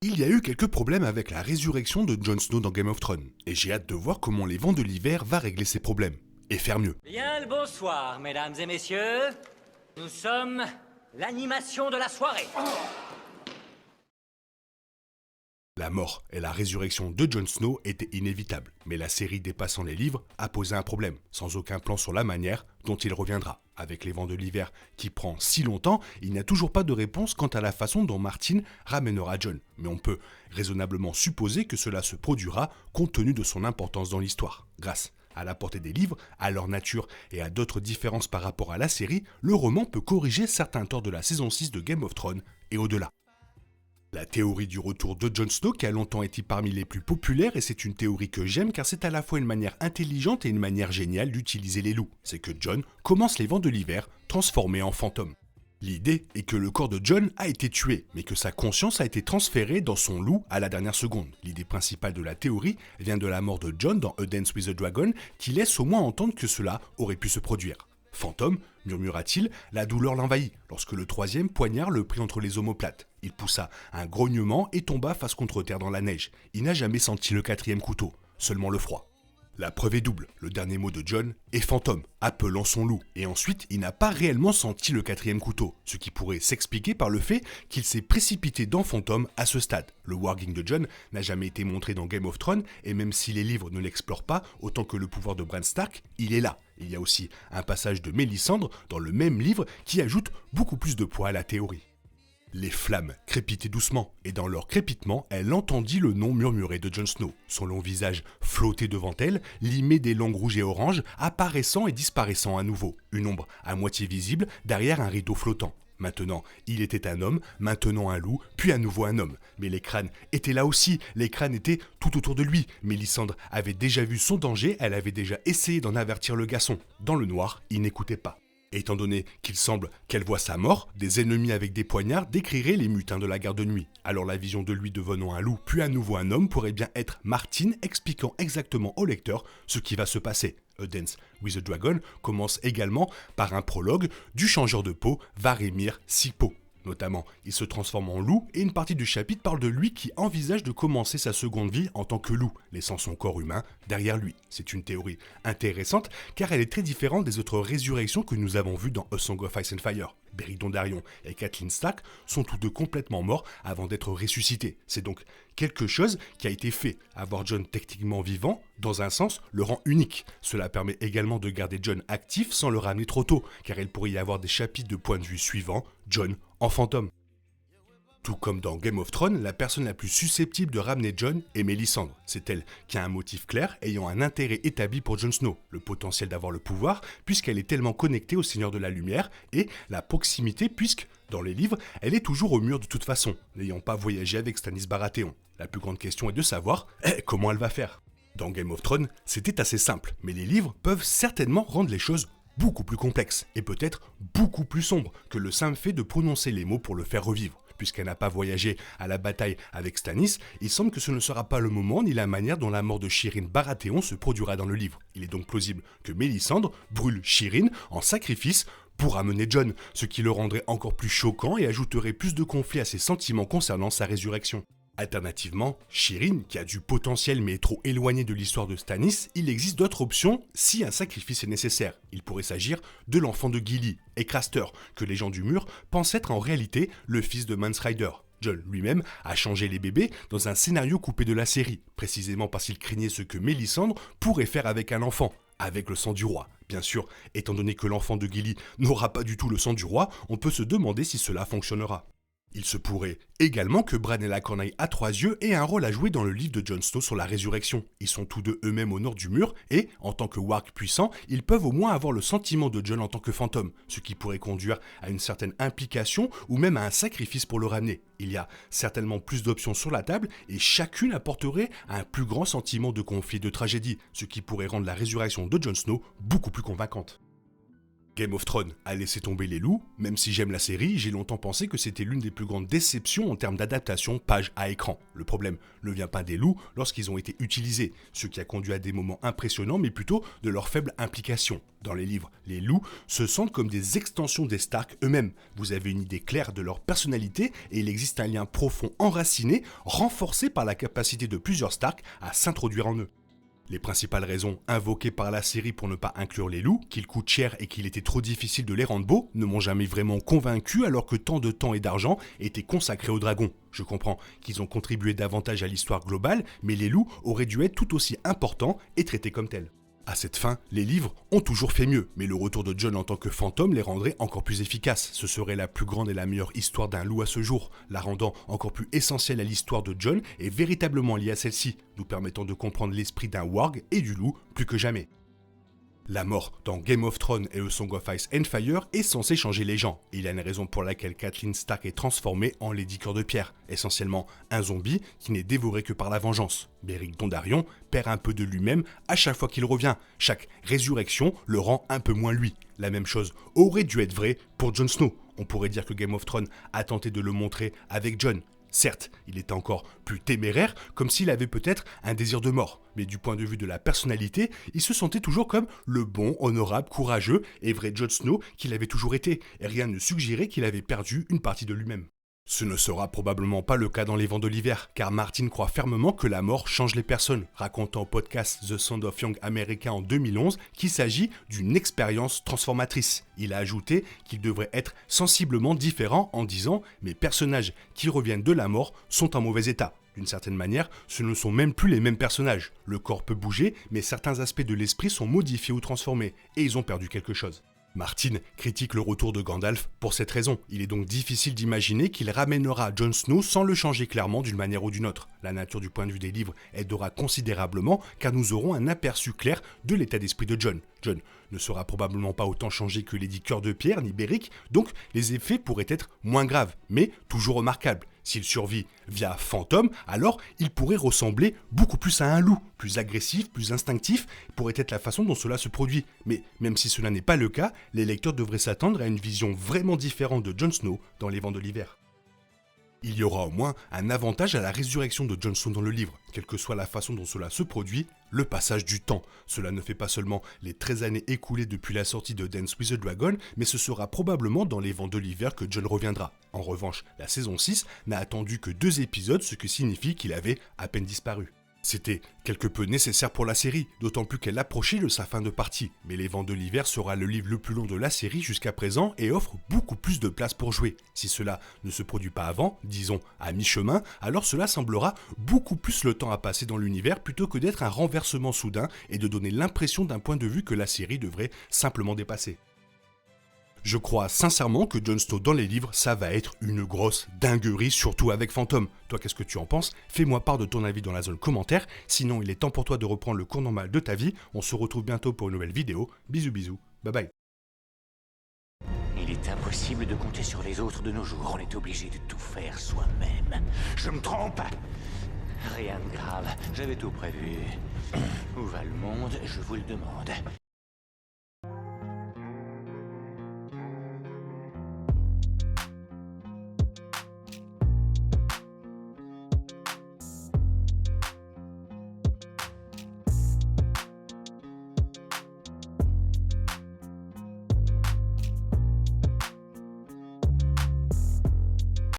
Il y a eu quelques problèmes avec la résurrection de Jon Snow dans Game of Thrones, et j'ai hâte de voir comment les vents de l'hiver va régler ces problèmes, et faire mieux. Bien le bonsoir, mesdames et messieurs. Nous sommes l'animation de la soirée. La mort et la résurrection de Jon Snow étaient inévitables, mais la série dépassant les livres a posé un problème, sans aucun plan sur la manière dont il reviendra. Avec les vents de l'hiver qui prend si longtemps, il n'y a toujours pas de réponse quant à la façon dont Martin ramènera Jon, mais on peut raisonnablement supposer que cela se produira compte tenu de son importance dans l'histoire. Grâce à la portée des livres, à leur nature et à d'autres différences par rapport à la série, le roman peut corriger certains torts de la saison 6 de Game of Thrones et au-delà. La théorie du retour de Jon Snow qui a longtemps été parmi les plus populaires et c'est une théorie que j'aime car c'est à la fois une manière intelligente et une manière géniale d'utiliser les loups. C'est que Jon commence les vents de l'hiver transformé en fantôme. L'idée est que le corps de Jon a été tué, mais que sa conscience a été transférée dans son loup à la dernière seconde. L'idée principale de la théorie vient de la mort de Jon dans A Dance with a Dragon qui laisse au moins entendre que cela aurait pu se produire. Fantôme, murmura-t-il, la douleur l'envahit lorsque le troisième poignard le prit entre les omoplates. Il poussa un grognement et tomba face contre terre dans la neige. Il n'a jamais senti le quatrième couteau, seulement le froid. La preuve est double, le dernier mot de Jon est fantôme, appelant son loup, et ensuite il n'a pas réellement senti le quatrième couteau, ce qui pourrait s'expliquer par le fait qu'il s'est précipité dans Fantôme à ce stade. Le warging de Jon n'a jamais été montré dans Game of Thrones, et même si les livres ne l'explorent pas autant que le pouvoir de Bran Stark, il est là. Il y a aussi un passage de Mélisandre dans le même livre qui ajoute beaucoup plus de poids à la théorie. Les flammes crépitaient doucement, et dans leur crépitement, elle entendit le nom murmuré de Jon Snow. Son long visage flottait devant elle, limé des langues rouges et oranges, apparaissant et disparaissant à nouveau. Une ombre à moitié visible derrière un rideau flottant. Maintenant, il était un homme, maintenant un loup, puis à nouveau un homme. Mais les crânes étaient là aussi, les crânes étaient tout autour de lui. Mélisandre avait déjà vu son danger, elle avait déjà essayé d'en avertir le garçon. Dans le noir, il n'écoutait pas. Étant donné qu'il semble qu'elle voit sa mort, des ennemis avec des poignards décriraient les mutins de la garde de nuit. Alors la vision de lui devenant un loup puis à nouveau un homme pourrait bien être Martin expliquant exactement au lecteur ce qui va se passer. A Dance with a Dragon commence également par un prologue du changeur de peau Vaремir Sippo. Notamment, il se transforme en loup et une partie du chapitre parle de lui qui envisage de commencer sa seconde vie en tant que loup, laissant son corps humain derrière lui. C'est une théorie intéressante car elle est très différente des autres résurrections que nous avons vues dans A Song of Ice and Fire. Beric Dondarrion et Catelyn Stark sont tous deux complètement morts avant d'être ressuscités. C'est donc quelque chose qui a été fait. Avoir Jon techniquement vivant, dans un sens, le rend unique. Cela permet également de garder Jon actif sans le ramener trop tôt, car il pourrait y avoir des chapitres de point de vue suivants, Jon en fantôme. Tout comme dans Game of Thrones, la personne la plus susceptible de ramener Jon est Mélisandre. C'est elle qui a un motif clair ayant un intérêt établi pour Jon Snow, le potentiel d'avoir le pouvoir puisqu'elle est tellement connectée au Seigneur de la Lumière et la proximité puisque, dans les livres, elle est toujours au mur de toute façon, n'ayant pas voyagé avec Stannis Baratheon. La plus grande question est de savoir comment elle va faire. Dans Game of Thrones, c'était assez simple, mais les livres peuvent certainement rendre les choses beaucoup plus complexes et peut-être beaucoup plus sombres que le simple fait de prononcer les mots pour le faire revivre. Puisqu'elle n'a pas voyagé à la bataille avec Stannis, il semble que ce ne sera pas le moment ni la manière dont la mort de Shireen Baratheon se produira dans le livre. Il est donc plausible que Mélisandre brûle Shireen en sacrifice pour amener Jon, ce qui le rendrait encore plus choquant et ajouterait plus de conflit à ses sentiments concernant sa résurrection. Alternativement, Shireen, qui a du potentiel mais est trop éloigné de l'histoire de Stannis, il existe d'autres options si un sacrifice est nécessaire. Il pourrait s'agir de l'enfant de Gilly, et Craster, que les gens du mur pensent être en réalité le fils de Mance Rayder. Jon lui-même a changé les bébés dans un scénario coupé de la série, précisément parce qu'il craignait ce que Mélisandre pourrait faire avec un enfant, avec le sang du roi. Bien sûr, étant donné que l'enfant de Gilly n'aura pas du tout le sang du roi, on peut se demander si cela fonctionnera. Il se pourrait également que Bran et la Corneille à trois yeux aient un rôle à jouer dans le livre de Jon Snow sur la résurrection. Ils sont tous deux eux-mêmes au nord du mur et, en tant que warg puissants, ils peuvent au moins avoir le sentiment de Jon en tant que fantôme, ce qui pourrait conduire à une certaine implication ou même à un sacrifice pour le ramener. Il y a certainement plus d'options sur la table et chacune apporterait un plus grand sentiment de conflit et de tragédie, ce qui pourrait rendre la résurrection de Jon Snow beaucoup plus convaincante. Game of Thrones a laissé tomber les loups. Même si j'aime la série, j'ai longtemps pensé que c'était l'une des plus grandes déceptions en termes d'adaptation page à écran. Le problème ne vient pas des loups lorsqu'ils ont été utilisés, ce qui a conduit à des moments impressionnants, mais plutôt de leur faible implication. Dans les livres, les loups se sentent comme des extensions des Stark eux-mêmes. Vous avez une idée claire de leur personnalité et il existe un lien profond enraciné, renforcé par la capacité de plusieurs Stark à s'introduire en eux. Les principales raisons invoquées par la série pour ne pas inclure les loups, qu'ils coûtent cher et qu'il était trop difficile de les rendre beaux, ne m'ont jamais vraiment convaincu alors que tant de temps et d'argent étaient consacrés aux dragons. Je comprends qu'ils ont contribué davantage à l'histoire globale, mais les loups auraient dû être tout aussi importants et traités comme tels. À cette fin, les livres ont toujours fait mieux, mais le retour de Jon en tant que fantôme les rendrait encore plus efficaces. Ce serait la plus grande et la meilleure histoire d'un loup à ce jour, la rendant encore plus essentielle à l'histoire de Jon et véritablement liée à celle-ci, nous permettant de comprendre l'esprit d'un warg et du loup plus que jamais. La mort dans Game of Thrones et A Song of Ice and Fire est censée changer les gens. Il y a une raison pour laquelle Catelyn Stark est transformée en Lady Cœur de Pierre, essentiellement un zombie qui n'est dévoré que par la vengeance. Beric Dondarrion perd un peu de lui-même à chaque fois qu'il revient. Chaque résurrection le rend un peu moins lui. La même chose aurait dû être vraie pour Jon Snow. On pourrait dire que Game of Thrones a tenté de le montrer avec Jon. Certes, il était encore plus téméraire, comme s'il avait peut-être un désir de mort, mais du point de vue de la personnalité, il se sentait toujours comme le bon, honorable, courageux et vrai Jon Snow qu'il avait toujours été, et rien ne suggérait qu'il avait perdu une partie de lui-même. Ce ne sera probablement pas le cas dans Les Vents de l'Hiver, car Martin croit fermement que la mort change les personnes, racontant au podcast The Sound of Young America en 2011 qu'il s'agit d'une expérience transformatrice. Il a ajouté qu'il devrait être sensiblement différent en disant « Mes personnages qui reviennent de la mort sont en mauvais état ». D'une certaine manière, ce ne sont même plus les mêmes personnages. Le corps peut bouger, mais certains aspects de l'esprit sont modifiés ou transformés, et ils ont perdu quelque chose. Martin critique le retour de Gandalf pour cette raison. Il est donc difficile d'imaginer qu'il ramènera Jon Snow sans le changer clairement d'une manière ou d'une autre. La nature du point de vue des livres aidera considérablement car nous aurons un aperçu clair de l'état d'esprit de Jon. Jon ne sera probablement pas autant changé que Lady Cœur de Pierre ni Beric, donc les effets pourraient être moins graves, mais toujours remarquables. S'il survit via fantôme, alors il pourrait ressembler beaucoup plus à un loup, plus agressif, plus instinctif, pourrait être la façon dont cela se produit. Mais même si cela n'est pas le cas, les lecteurs devraient s'attendre à une vision vraiment différente de Jon Snow dans Les Vents de l'Hiver. Il y aura au moins un avantage à la résurrection de Jon Snow dans le livre, quelle que soit la façon dont cela se produit, le passage du temps. Cela ne fait pas seulement les 13 années écoulées depuis la sortie de Dance with the Dragon, mais ce sera probablement dans Les Vents de l'Hiver que Jon reviendra. En revanche, la saison 6 n'a attendu que 2 épisodes, ce qui signifie qu'il avait à peine disparu. C'était quelque peu nécessaire pour la série, d'autant plus qu'elle approchait de sa fin de partie. Mais Les Vents de l'Hiver sera le livre le plus long de la série jusqu'à présent et offre beaucoup plus de place pour jouer. Si cela ne se produit pas avant, disons à mi-chemin, alors cela semblera beaucoup plus le temps à passer dans l'univers plutôt que d'être un renversement soudain et de donner l'impression d'un point de vue que la série devrait simplement dépasser. Je crois sincèrement que Jon Snow dans les livres, ça va être une grosse dinguerie, surtout avec Fantôme. Toi, qu'est-ce que tu en penses? Fais-moi part de ton avis dans la zone commentaire. Sinon, il est temps pour toi de reprendre le cours normal de ta vie. On se retrouve bientôt pour une nouvelle vidéo. Bisous bisous, bye bye. Il est impossible de compter sur les autres de nos jours. On est obligé de tout faire soi-même. Je me trompe? Rien de grave, j'avais tout prévu. Où va le monde, je vous le demande.